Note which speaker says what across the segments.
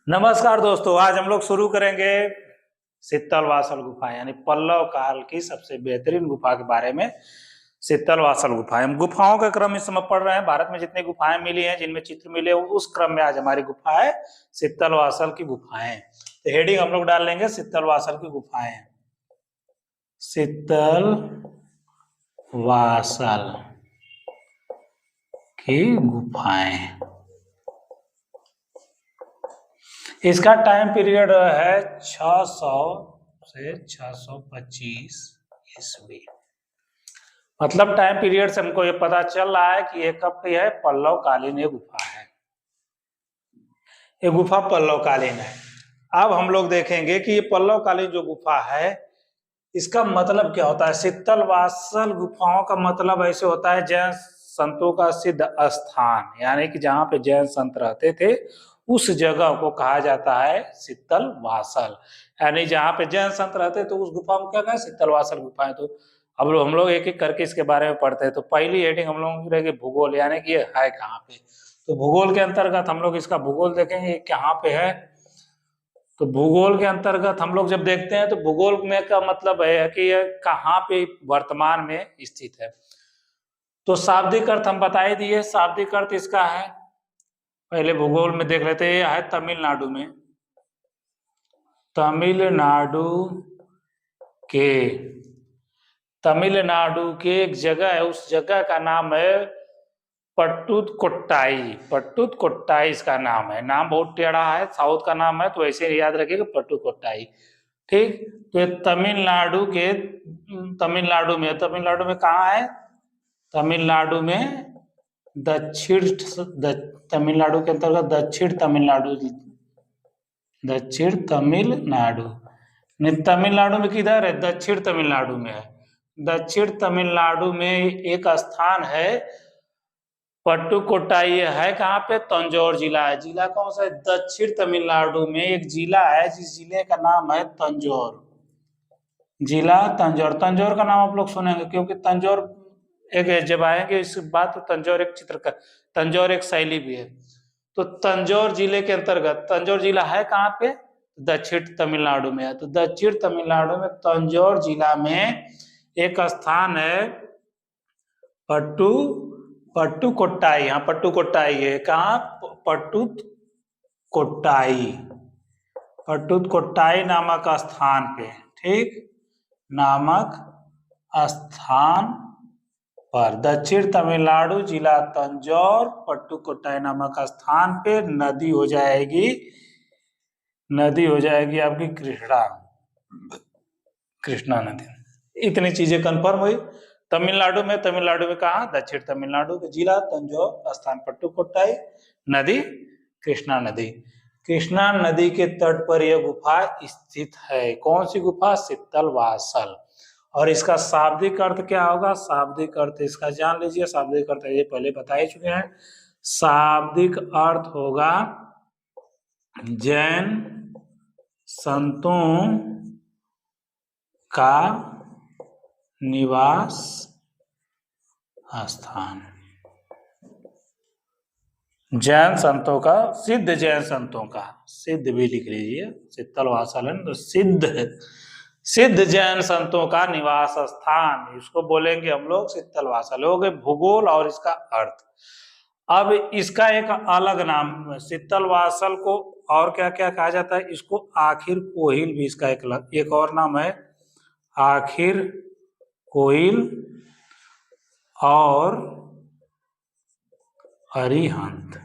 Speaker 1: नमस्कार दोस्तों, आज हम लोग शुरू करेंगे शीतल वासल गुफा यानी पल्लव काल की सबसे बेहतरीन गुफा के बारे में। शीतल वासल गुफा, हम गुफाओं का क्रम इस समय पढ़ रहे हैं। भारत में जितनी गुफाएं मिली हैं, जिनमें चित्र मिले, उस क्रम में आज हमारी गुफा है शीतल वासल की गुफाएं। तो हेडिंग हम लोग डाल लेंगे शीतल वासल की गुफाएं। शीतल वासल की गुफाएं, इसका टाइम पीरियड है 600 से 625 ईस्वी। मतलब टाइम पीरियड से हमको ये पता चल रहा है कि ये कब की है, पल्लव कालीन ये गुफा है। ये गुफा पल्लव कालीन है। अब हम लोग देखेंगे कि ये पल्लव कालीन जो गुफा है, इसका मतलब क्या होता है। शीतल वासल गुफाओं का मतलब ऐसे होता है जैन संतों का सिद्ध स्थान, यानी कि जहाँ पे जैन संत रहते थे उस जगह को कहा जाता है शीतल वासल। यानी जहाँ पे जैन संत रहते तो उस गुफा को क्या कहा, शीतल वासल गुफाएं। तो अब हम लोग एक एक करके इसके बारे में पढ़ते हैं। तो पहली हेडिंग हम लोगों की रहेगी भूगोल, यानी कि ये है कहाँ पे। तो भूगोल के अंतर्गत हम लोग इसका भूगोल देखेंगे, ये कहाँ पे है। तो भूगोल के अंतर्गत हम लोग जब देखते हैं तो भूगोल में का मतलब है कि यह कहाँ पे वर्तमान में स्थित है। तो शाब्दिक अर्थ हम बता ही दिए। शाब्दिक अर्थ इसका है, पहले भूगोल में देख लेते हैं। यह है तमिलनाडु में। तमिलनाडु के तमिलनाडु के एक जगह है, उस जगह का नाम है पट्टुकोट्टाई। पट्टुकोट्टाई इसका नाम है। नाम बहुत टेढ़ा है, साउथ का नाम है, तो ऐसे याद रखिएगा पट्टुकोट्टाई। ठीक। तो ये तमिलनाडु में कहाँ है, तमिलनाडु में दक्षिण तमिलनाडु के अंतर्गत दक्षिण तमिलनाडु नहीं, तमिलनाडु में किधर है, दक्षिण तमिलनाडु में है। दक्षिण तमिलनाडु में एक स्थान है पट्टुकोट्टाई। है कहाँ पे, तंजौर जिला है। जिला कौन सा है, दक्षिण तमिलनाडु में एक जिला है जिस जिले का नाम है तंजौर। जिला तंजौर। तंजौर का नाम आप लोग सुनेंगे क्योंकि तंजौर एक, जब आएंगे इस बात तो तंजौर एक चित्रकार, तंजौर एक शैली भी है। तो तंजौर जिले के अंतर्गत, तंजौर जिला है कहाँ पे, दक्षिण तमिलनाडु में है। तो दक्षिण तमिलनाडु में तंजौर जिला में एक स्थान है पट्टुकोट्टाई। यहाँ पट्टुकोट्टाई है कहाँ, पट्टुकोट्टाई नामक स्थान पे। ठीक, नामक स्थान पर दक्षिण तमिलनाडु जिला तंजौर पट्टुकोट्टाई नामक स्थान पे नदी हो जाएगी आपकी कृष्णा नदी। इतनी चीजें कंफर्म हुई। तमिलनाडु में कहा, दक्षिण तमिलनाडु के जिला तंजौर, स्थान पट्टुकोट्टाई, नदी कृष्णा नदी। कृष्णा नदी के तट पर यह गुफा स्थित है। कौन सी गुफा, शीतल वासल। और इसका शाब्दिक अर्थ क्या होगा, शाब्दिक अर्थ इसका जान लीजिए। शाब्दिक अर्थ ये पहले बता ही चुके हैं। शाब्दिक अर्थ होगा जैन संतों का निवास स्थान। जैन संतों का, सिद्ध जैन संतों का, सिद्ध भी लिख लीजिए, शीतल वासल है तो सिद्ध जैन संतों का निवास स्थान, इसको बोलेंगे हम लोग शीतल वासल। हो गए भूगोल और इसका अर्थ। अब इसका एक अलग नाम, शीतल वासल को और क्या क्या कहा जाता है, इसको आखिर कोहिल भी इसका एक और नाम है, आखिर कोइल और अरिहंत।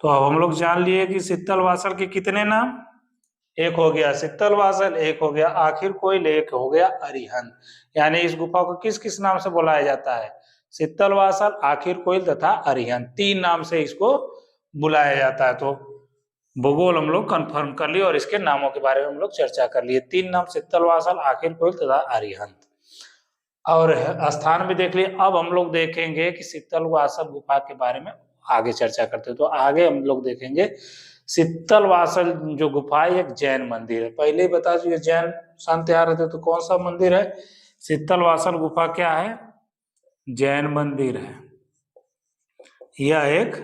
Speaker 1: तो अब हम लोग जान लिए कि शीतल वासल के कितने नाम, एक हो गया शीतल वासल, एक हो गया आखिर कोइल, एक हो गया अरिहंत। यानी इस गुफा को किस किस नाम से बुलाया जाता है, शीतल वासल, आखिर कोइल तथा अरिहंत, तीन नाम से इसको बुलाया जाता है। तो भूगोल हम लोग कंफर्म कर लिए और इसके नामों के बारे में हम लोग चर्चा कर लिए। तीन नाम, शीतल वासल, आखिर कोइल तथा अरिहंत, और स्थान भी देख लिए। अब हम लोग देखेंगे कि शीतल वासल गुफा के बारे में आगे चर्चा करते हैं। तो आगे हम लोग देखेंगे शीतल वासल जो गुफा है एक जैन मंदिर है। पहले ही बता दीजिए जैन संत यहाँ रहते, तो कौन सा मंदिर है, शीतल वासल गुफा क्या है, जैन मंदिर है। यह एक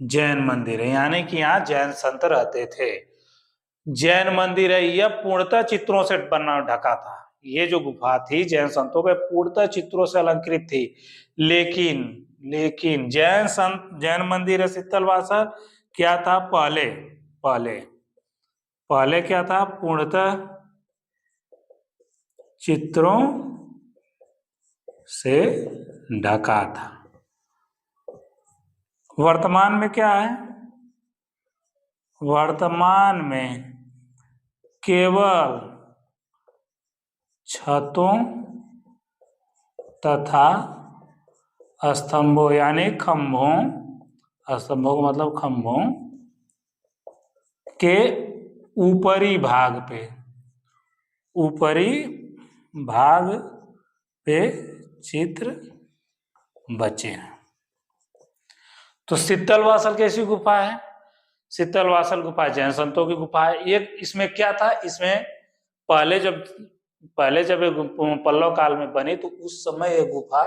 Speaker 1: जैन मंदिर है, यानी कि यहाँ जैन संत रहते थे। जैन मंदिर है, यह पूर्णतः चित्रों से बना ढका था। ये जो गुफा थी जैन संतों के पूर्णतः चित्रों से अलंकृत थी। लेकिन लेकिन जैन मंदिर है शीतलवासल क्या था पहले पहले पहले क्या था, पूर्णतः चित्रों से ढका था। वर्तमान में क्या है, वर्तमान में केवल छतों तथा स्तंभों यानी खंभों, स्तंभों का मतलब खंभों के ऊपरी भाग पे चित्र बचे हैं। तो शीतलवासल कैसी गुफा है, शीतलवासल गुफा जैन संतों की गुफा है। एक इसमें क्या था, इसमें पहले जब ये पल्लव काल में बनी तो उस समय ये गुफा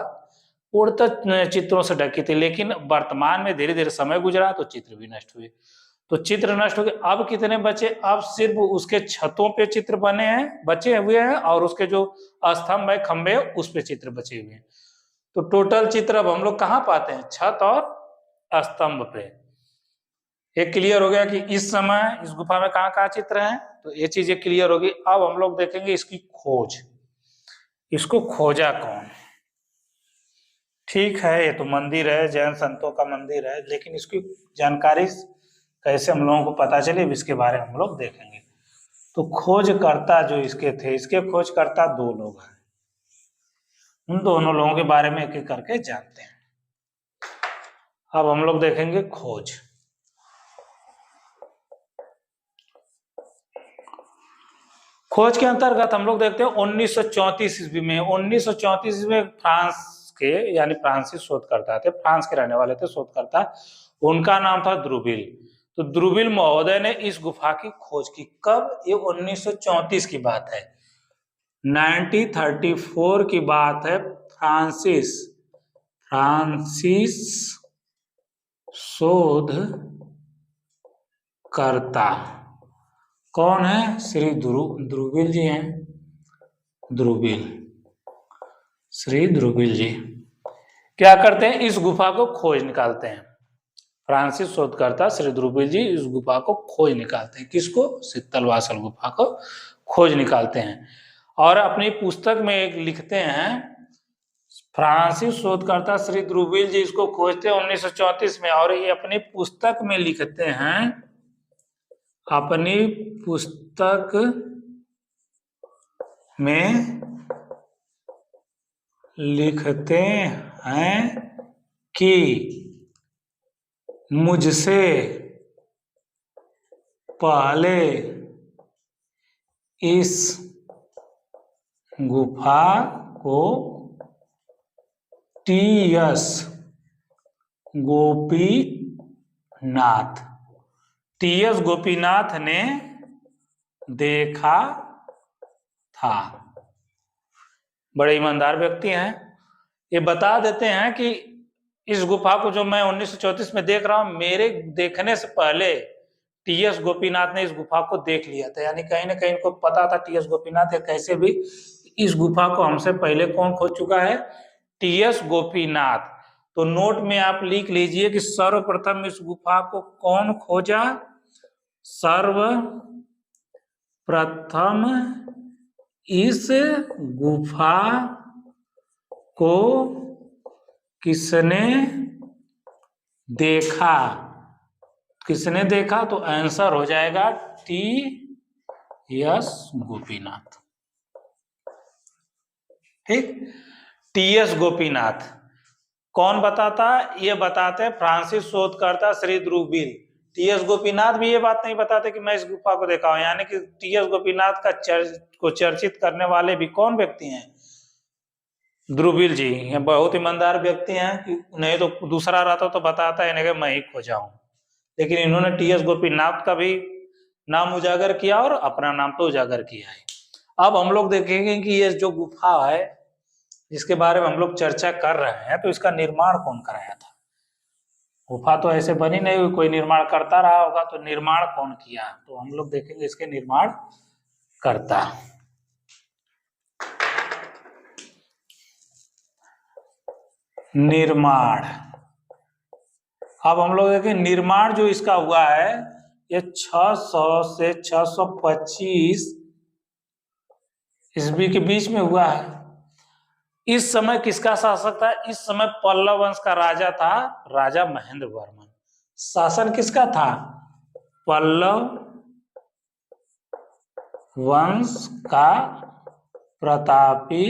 Speaker 1: पूर्णतः चित्रों से ढकी थी। लेकिन वर्तमान में धीरे धीरे समय गुजरा तो चित्र भी नष्ट हुए। तो चित्र नष्ट हो गए, अब कितने बचे, अब सिर्फ उसके छतों पे चित्र बने हैं, बचे हुए हैं, और उसके जो स्तंभ है खंभे उस पे चित्र बचे हुए हैं। तो टोटल चित्र अब हम लोग कहाँ पाते हैं, छत और स्तंभ पे। ये क्लियर हो गया कि इस समय इस गुफा में कहाँ कहाँ चित्र हैं, तो ये चीजें क्लियर होगी। अब हम लोग देखेंगे इसकी खोज, इसको खोजा कौन। ठीक है, ये तो मंदिर है, जैन संतों का मंदिर है, लेकिन इसकी जानकारी कैसे हम लोगों को पता चले इसके बारे में हम लोग देखेंगे। तो खोजकर्ता जो इसके थे, इसके खोजकर्ता दो लोग हैं, उन दोनों लोगों के बारे में एक एक करके जानते हैं। अब हम लोग देखेंगे खोज। खोज के अंतर्गत हम लोग देखते हैं 1934 ईस्वी में, 1934 ईस्वी में फ्रांस के यानी फ्रांसीसी शोधकर्ता थे, फ्रांस के रहने वाले थे शोधकर्ता, उनका नाम था द्रुविल। तो द्रुविल महोदय ने इस गुफा की खोज की। कब, ये 1934 की बात है, 1934 की बात है। फ्रांसिस शोधकर्ता कौन है, श्री द्रुविल जी हैं, श्री द्रुविल जी क्या करते हैं, इस गुफा को खोज निकालते हैं। फ्रांसिस शोधकर्ता श्री द्रुविल जी इस गुफा को खोज निकालते हैं। किसको, शीतलवासल गुफा को खोज निकालते हैं। और अपनी पुस्तक में एक लिखते हैं, फ्रांसिस शोधकर्ता श्री द्रुविल जी इसको खोजते हैं 1934 में, और ये अपनी पुस्तक में लिखते हैं, अपनी पुस्तक में लिखते हैं कि मुझसे पहले इस गुफा को टी.एस. गोपीनाथ ने देखा था। बड़े ईमानदार व्यक्ति हैं। ये बता देते हैं कि इस गुफा को जो मैं 1934 में देख रहा हूं, मेरे देखने से पहले टी.एस. गोपीनाथ ने इस गुफा को देख लिया था। यानी कहीं ना कहीं इनको पता था, टी.एस. गोपीनाथ या कैसे भी, इस गुफा को हमसे पहले कौन खोज चुका है, टी.एस. गोपीनाथ। तो नोट में आप लिख लीजिए कि सर्वप्रथम इस गुफा को कौन खोजा, सर्वप्रथम इस गुफा को किसने देखा, किसने देखा, तो आंसर हो जाएगा टी.एस. गोपीनाथ। ठीक, टी.एस. गोपीनाथ कौन बताता, ये बताते फ्रांसिस शोधकर्ता श्री द्रुविल। टी.एस. गोपीनाथ भी ये बात नहीं बताते कि मैं इस गुफा को देखा हूं। यानी कि टी.एस. गोपीनाथ का चर्चित करने वाले भी कौन व्यक्ति हैं, द्रुविल जी। ये बहुत ईमानदार व्यक्ति हैं, कि नहीं तो दूसरा रहता तो बताता है नहीं मैं ही खोजा हूं, लेकिन इन्होंने टी.एस. गोपीनाथ का भी नाम उजागर किया और अपना नाम तो उजागर किया है। अब हम लोग देखेंगे कि ये जो गुफा है जिसके बारे में हम लोग चर्चा कर रहे हैं, तो इसका निर्माण कौन कराया था। गुफा तो ऐसे बनी नहीं हुई, कोई निर्माण करता रहा होगा, तो निर्माण कौन किया, तो हम लोग देखेंगे इसके निर्माण करता। निर्माण, अब हम लोग देखें निर्माण जो इसका हुआ है ये 600 से 625 ईस्वी के बीच में हुआ है। इस समय किसका शासक था, इस समय पल्लव वंश का राजा था राजा महेंद्र वर्मन। शासन किसका था, पल्लव वंश का प्रतापी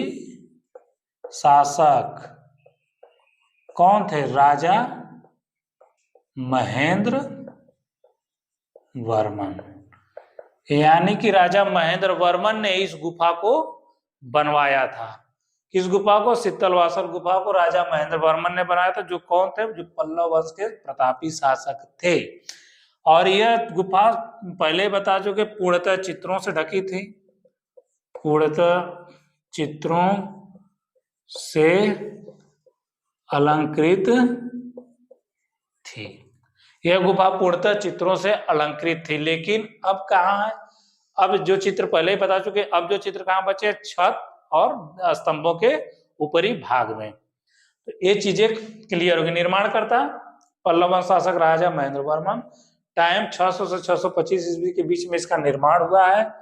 Speaker 1: शासक कौन थे, राजा महेंद्र वर्मन। यानी कि राजा महेंद्र वर्मन ने इस गुफा को बनवाया था। किस गुफा को, शीतलवासल गुफा को राजा महेंद्र वर्मन ने बनाया था, जो कौन थे, जो पल्लव वंश के प्रतापी शासक थे। और यह गुफा पहले बता चुके पूर्णतः चित्रों से ढकी थी, पूर्णतः चित्रों से अलंकृत थी। यह गुफा पूर्णतः चित्रों से अलंकृत थी, लेकिन अब कहाँ है, अब जो चित्र पहले ही बता चुके, अब जो चित्र कहाँ बचे, छत और स्तंभों के ऊपरी भाग में। तो ये चीजें क्लियर होगी। निर्माण करता पल्लव वंश शासक राजा महेंद्र वर्मन, टाइम 600 से 625 ईस्वी के बीच में इसका निर्माण हुआ है।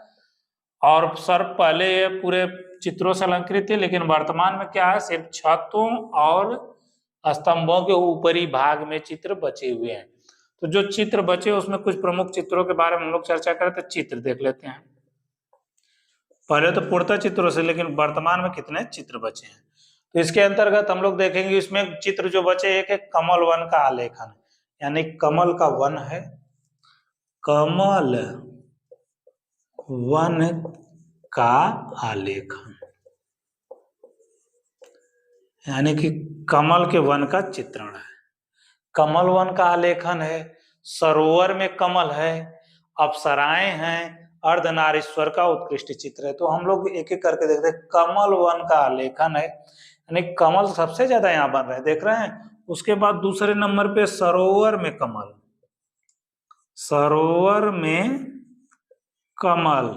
Speaker 1: और सर पहले ये पूरे चित्रों से अलंकृत थे, लेकिन वर्तमान में क्या है, सिर्फ छतों और स्तंभों के ऊपरी भाग में चित्र बचे हुए हैं। तो जो चित्र बचे उसमें कुछ प्रमुख चित्रों के बारे में हम लोग चर्चा करें, तो चित्र देख लेते हैं। पहले तो पूर्णतः चित्रों से, लेकिन वर्तमान में कितने चित्र बचे हैं। तो इसके अंतर्गत हम लोग देखेंगे इसमें चित्र जो बचे, एक है कमल वन का आलेखन, यानी कमल का वन है, कमल वन का आलेखन, यानी कि कमल के वन का चित्रण है। कमल वन का आलेखन है, सरोवर में कमल है, अप्सराएं हैं, अर्धनारीश्वर का उत्कृष्ट चित्र है। तो हम लोग एक एक करके देखते हैं। कमल वन का आलेखन है, यानी कमल सबसे ज्यादा यहाँ बन रहे हैं, देख रहे हैं। उसके बाद दूसरे नंबर पे सरोवर में कमल, सरोवर में कमल।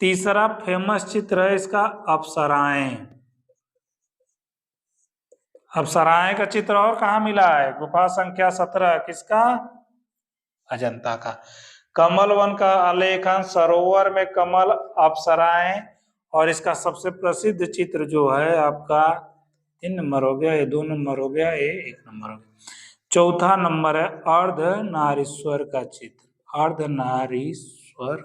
Speaker 1: तीसरा फेमस चित्र है इसका अप्सराएं, अप्सराएं का चित्र और कहाँ मिला है, गुफा संख्या 17 किसका, अजंता का। कमल वन का आलेखन, सरोवर में कमल, अप्सराएं, और इसका सबसे प्रसिद्ध चित्र जो है आपका 3 नंबर हो गया, ये 2 नंबर हो गया, ये 1 नंबर हो गया। चौथा नंबर है अर्धनारीश्वर का चित्र, अर्धनारीश्वर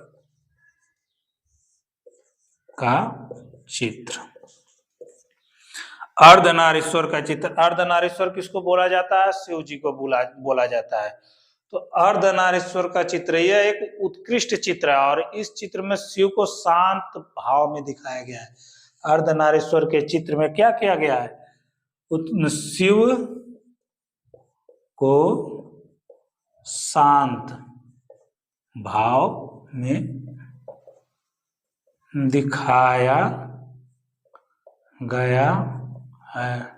Speaker 1: का चित्र, अर्धनारीश्वर का चित्र। अर्धनारीश्वर किसको बोला जाता है, शिव जी को बोला जाता है। तो अर्धनारीश्वर का चित्र यह एक उत्कृष्ट चित्र है, और इस चित्र में शिव को शांत भाव में दिखाया गया है। अर्धनारीश्वर के चित्र में क्या किया गया है, शिव को शांत भाव में दिखाया गया है।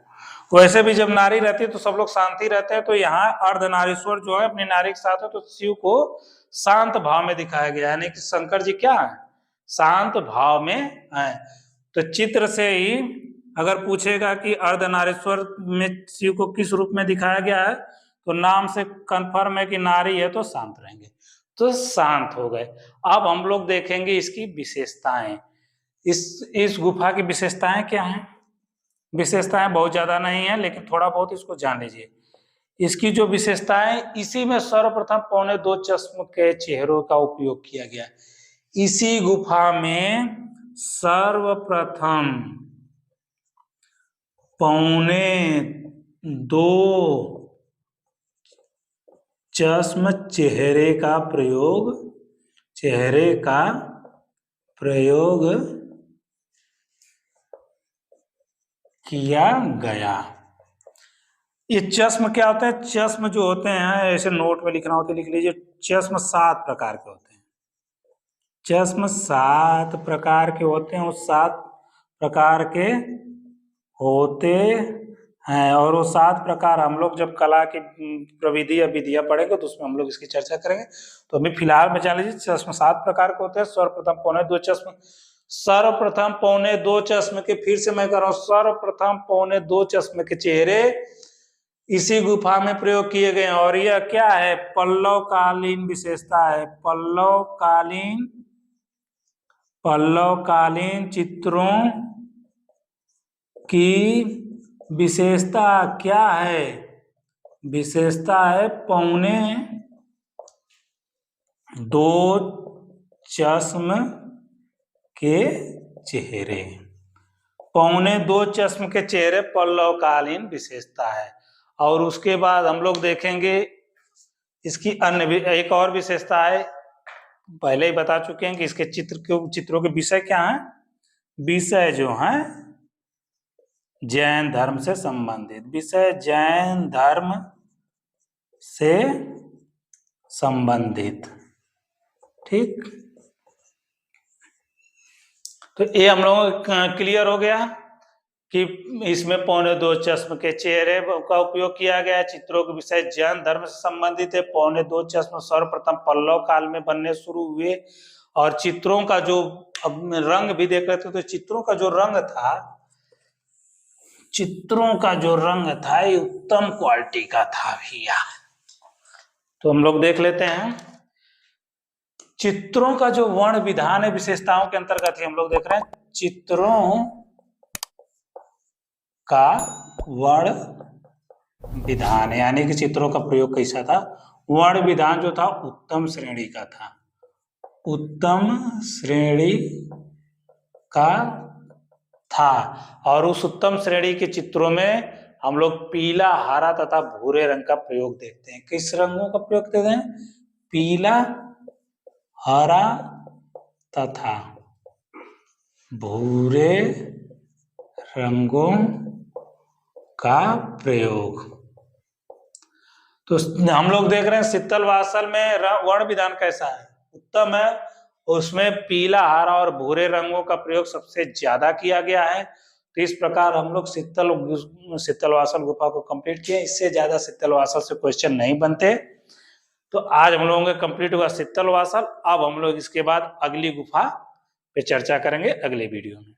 Speaker 1: वैसे भी जब नारी रहती है तो सब लोग शांति रहते हैं, तो यहाँ अर्धनारीश्वर जो है अपनी नारी के साथ है, तो शिव को शांत भाव में दिखाया गया है, यानी कि शंकर जी क्या है, शांत भाव में है। तो चित्र से ही अगर पूछेगा कि अर्धनारीश्वर में शिव को किस रूप में दिखाया गया है, तो नाम से कंफर्म है कि नारी है तो शांत रहेंगे, तो शांत हो गए। अब हम लोग देखेंगे इसकी विशेषताएं। इस गुफा की विशेषताएं क्या हैं, विशेषताएं बहुत ज्यादा नहीं है, लेकिन थोड़ा बहुत इसको जान लीजिए। इसकी जो विशेषताएं, इसी में सर्वप्रथम 2.25 चश्म के चेहरों का उपयोग किया गया। इसी गुफा में सर्वप्रथम 2.25 चश्म चेहरे का प्रयोग किया गया। ये चश्म क्या होता है, चश्म जो होते हैं, ऐसे नोट में लिखना होता है, लिख लीजिए। चश्म 7 प्रकार के होते हैं, चश्म 7 प्रकार के होते हैं। उस 7 प्रकार के होते हैं। और वो 7 प्रकार हम लोग जब कला की प्रविधि या विधियां पढ़ेंगे तो उसमें हम लोग इसकी चर्चा करेंगे। तो अभी फिलहाल में जान लीजिए चश्म 7 प्रकार के होते हैं। सर्वप्रथम पौने 2 चश्म, सर्वप्रथम पौने 2 चश्म के, फिर से मैं कह रहा हूं, सर्वप्रथम पौने 2 चश्म के चेहरे इसी गुफा में प्रयोग किए गए हैं। और यह क्या है? पल्लवकालीन विशेषता है। पल्लवकालीन चित्रों की विशेषता क्या है? विशेषता है पौने 2 चश्म के चेहरे। पौने 2 चश्म के चेहरे पल्लवकालीन विशेषता है। और उसके बाद हम लोग देखेंगे इसकी अन्य एक और विशेषता है, पहले ही बता चुके हैं कि इसके चित्रों के विषय क्या हैं। विषय जो हैं जैन धर्म से संबंधित, विषय जैन धर्म से संबंधित। ठीक, तो ये हम लोगों को क्लियर हो गया कि इसमें पौने 2 चश्म के चेहरे का उपयोग किया गया है। चित्रों के विषय जैन धर्म से संबंधित है। पौने 2 चश्म सर्वप्रथम पल्लव काल में बनने शुरू हुए। और चित्रों का जो रंग भी देख रहे थे, तो चित्रों का जो रंग था ये उत्तम क्वालिटी का था भैया। तो हम लोग देख लेते हैं चित्रों का जो वर्ण विधान है विशेषताओं के अंतर्गत ही हम लोग देख रहे हैं। चित्रों का वर्ण विधान यानी कि चित्रों का प्रयोग कैसा था? वर्ण विधान जो था उत्तम श्रेणी का था। उत्तम श्रेणी का था। और उस उत्तम श्रेणी के चित्रों में हम लोग पीला, हरा तथा भूरे रंग का प्रयोग देखते हैं। किस रंगों का प्रयोग देखते हैं? पीला, हरा तथा भूरे रंगों का प्रयोग। तो हम लोग देख रहे हैं शीतल वासल में वर्ण विधान कैसा है? उत्तम है। उसमें पीला, हरा और भूरे रंगों का प्रयोग सबसे ज्यादा किया गया है। तो इस प्रकार हम लोग शीतल वासल गुफा को कंप्लीट किए। इससे ज्यादा शीतल वासल से क्वेश्चन नहीं बनते। तो आज हम लोगों का कंप्लीट हुआ शीतल वासल। अब हम लोग इसके बाद अगली गुफा पे चर्चा करेंगे अगले वीडियो में।